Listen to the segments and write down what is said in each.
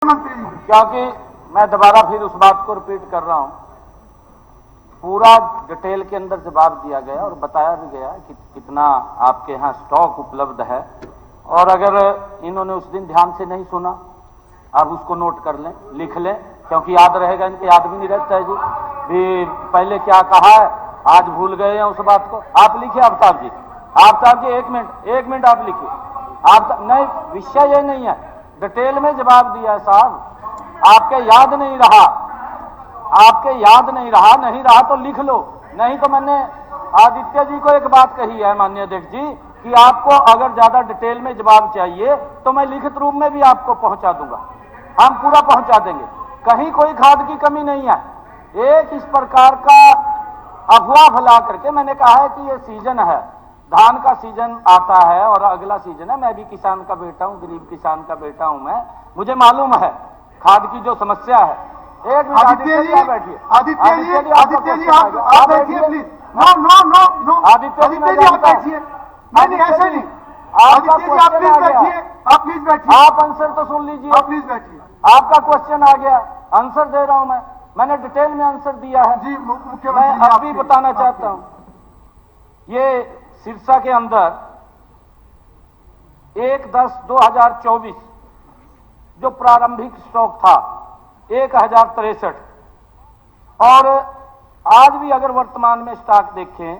मंत्री जी, क्योंकि मैं दोबारा फिर उस बात को रिपीट कर रहा हूं, पूरा डिटेल के अंदर जवाब दिया गया और बताया भी गया कि कितना आपके यहाँ स्टॉक उपलब्ध है। और अगर इन्होंने उस दिन ध्यान से नहीं सुना, आप उसको नोट कर लें, लिख लें, क्योंकि याद रहेगा, इनके याद भी नहीं रहता है जी भी पहले क्या कहा है, आज भूल गए हैं उस बात को। आप लिखिए आफ्ताब जी, आफ्ताब जी एक मिनट आप लिखिए। आप नहीं, विषय ये नहीं है, डिटेल में जवाब दिया है साहब। आपके याद नहीं रहा, आपके याद नहीं रहा तो लिख लो, नहीं तो मैंने आदित्य जी को एक बात कही है माननीय अध्यक्ष जी कि आपको अगर ज्यादा डिटेल में जवाब चाहिए तो मैं लिखित रूप में भी आपको पहुंचा दूंगा, हम पूरा पहुंचा देंगे, कहीं कोई खाद की कमी नहीं है। एक इस प्रकार का अफवाह फैला करके मैंने कहा है कि ये सीजन है, धान का सीजन आता है और अगला सीजन है। मैं भी किसान का बेटा हूं, गरीब किसान का बेटा हूं मैं, मुझे मालूम है खाद की जो समस्या है। एक मिनट आदित्य जी, बैठिए। आदित्य जी आप बैठिए प्लीज। नो आदित्य जी आप बैठिए। नहीं ऐसे नहीं, आदित्य जी आप प्लीज बैठिए, आप प्लीज बैठिए। आप आंसर तो सुन लीजिए, आप प्लीज बैठिए। आपका क्वेश्चन आ गया, आंसर दे रहा हूं मैंने डिटेल में आंसर दिया है जी। मुख्यमंत्री मैं अब भी बताना चाहता हूं, ये सिरसा के अंदर 1/10/2024 जो प्रारंभिक स्टॉक था 1063, और आज भी अगर वर्तमान में स्टॉक देखें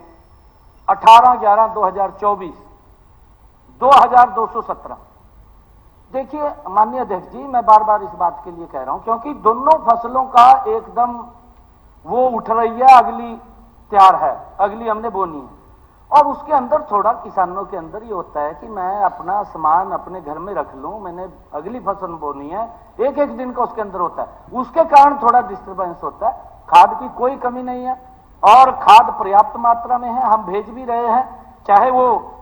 18/11/2024 2217। देखिए माननीय अध्यक्ष जी, मैं बार बार इस बात के लिए कह रहा हूं क्योंकि दोनों फसलों का एकदम वो उठ रही है, अगली तैयार है, अगली हमने बोनी है, और उसके अंदर थोड़ा किसानों के अंदर ये होता है कि मैं अपना सामान अपने घर में रख लूं, मैंने अगली फसल बोनी है, एक एक दिन का उसके अंदर होता है, उसके कारण थोड़ा डिस्टर्बेंस होता है। खाद की कोई कमी नहीं है और खाद पर्याप्त मात्रा में है, हम भेज भी रहे हैं, चाहे वो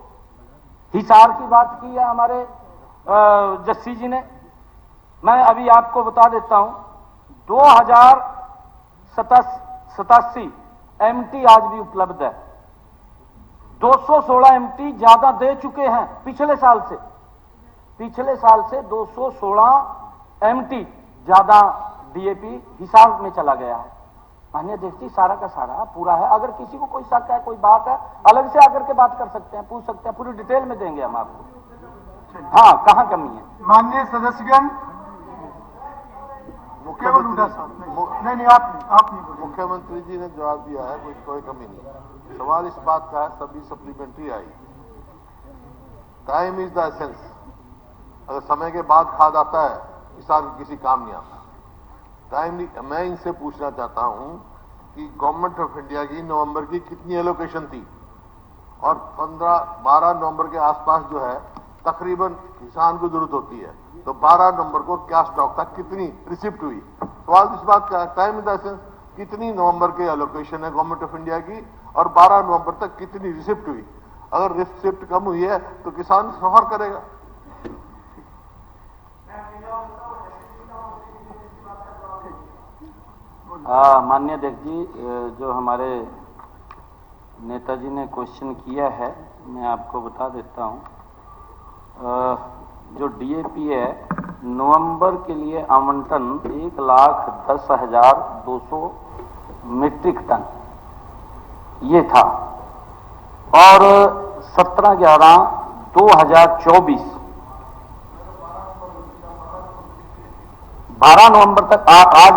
हिसार की बात की है हमारे जस्सी जी ने। मैं अभी आपको बता देता हूं 2087 एमटी आज भी उपलब्ध है, 216 एमटी ज्यादा दे चुके हैं पिछले साल से 216 एमटी ज्यादा डीएपी हिसाब में चला गया है। माननीय अध्यक्ष जी, सारा का सारा पूरा है। अगर किसी को कोई शक है, कोई बात है, अलग से आकर के बात कर सकते हैं, पूछ सकते हैं, पूरी डिटेल में देंगे हम आपको। हाँ, कहां कमी है। माननीय सदस्यगण, नहीं आप नहीं। मुख्यमंत्री जी ने जवाब दिया है, कोई कमी नहीं। सवाल इस बात का है, सभी supplementary I, time is the essence. अगर समय के बाद खाद आता है, किसान किसी काम नहीं आता, टाइम नहीं। मैं इनसे पूछना चाहता हूं कि गवर्नमेंट ऑफ इंडिया की नवंबर की कितनी एलोकेशन थी, और 12 नवंबर के आसपास जो है तकरीबन किसान को जरूरत होती है, तो 12 नवंबर को क्या स्टॉक था, कितनी रिसिप्ट हुई। सवाल इस बात का, टाइम इन द सेंस, कितनी नवंबर के एलोकेशन है गवर्नमेंट ऑफ इंडिया की, और 12 नवंबर तक कितनी रिसिप्ट हुई। अगर रिसिप्ट कम हुई है तो किसान सफर करेगा। माननीय अध्यक्ष जी, जो हमारे नेताजी ने क्वेश्चन किया है, मैं आपको बता देता हूं। जो डीएपी है, नवंबर के लिए आवंटन 1,10,200 मीट्रिक टन ये था, और 17/11/2024 12 नवंबर तक आज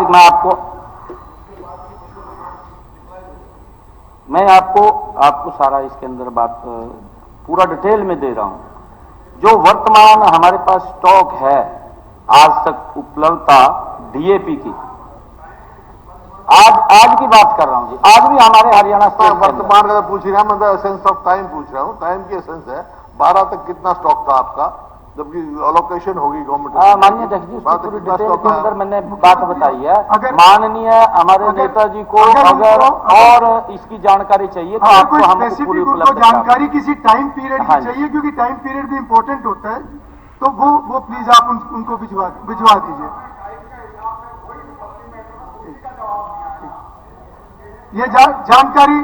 मैं आपको सारा इसके अंदर बात पूरा डिटेल में दे रहा हूं। जो वर्तमान हमारे पास स्टॉक है आज तक उपलब्धता डीएपी की, आज की बात कर रहा हूं जी, आज भी हमारे हरियाणा स्टेट वर्तमान का पूछ रहा, मैं एसेंस ऑफ टाइम पूछ रहा हूं। टाइम की एसेंस है 12 तक कितना स्टॉक था आपका, जबकि अलोकेशन होगी गवर्नमेंट। माननीय अध्यक्ष जी, पूरी डिटेल के अंदर मैंने बात बताई है। माननीय हमारे नेताजी को अगर और इसकी जानकारी चाहिए तो आपको हम पूरी उपलब्ध जानकारी किसी टाइम पीरियड की चाहिए, क्योंकि टाइम पीरियड भी इंपॉर्टेंट होता है, तो वो प्लीज आप उनको भिजवा दीजिए। ये जानकारी